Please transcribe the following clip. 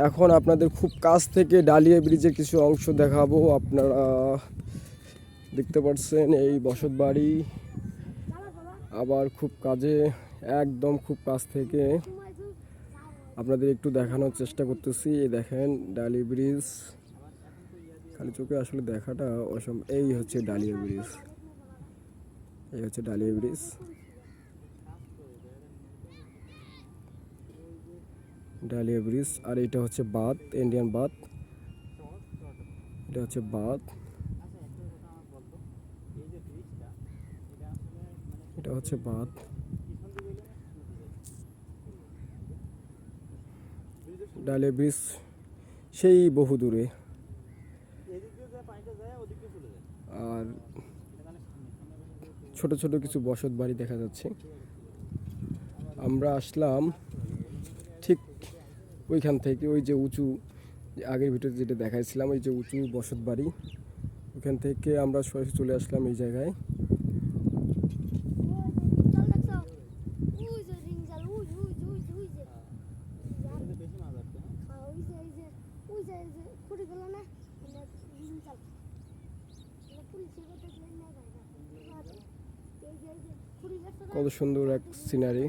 এখন আপনাদের খুব কাছ থেকে ডালিয়া ব্রিজের কিছু অংশ দেখাবো। আপনারা দেখতে পাচ্ছেন এই বসত বাড়ি, আবার খুব কাজে একদম খুব কাছ থেকে আপনাদের একটু দেখানোর চেষ্টা করতেছি। এই দেখেন ডালিয়া ব্রিজ, খালি চোখে আসলে দেখাটা অসম্ভব। এই হচ্ছে ডালিয়া ব্রিজ, এই হচ্ছে ডালিয়া ব্রিজ। ডালিয়া ব্রিজ আর এটা হচ্ছে বাঁধ, ইন্ডিয়ান বাঁধ। এটা হচ্ছে বাঁধ, এটা হচ্ছে বাঁধ। ডালিয়া ব্রিজ সেই বহু দূরে। আর ছোট ছোট কিছু বসত বাড়ি দেখা যাচ্ছে। আমরা আসলাম ঠিক ওইখান থেকে, ওই যে উঁচু, আগের ভিডিওতে যেটা দেখাইছিলাম, ওই যে উঁচু বসত বাড়ি, ওইখান থেকে আমরা সরাসরি চলে আসলাম এই জায়গায়। কত সুন্দর এক সিনারি।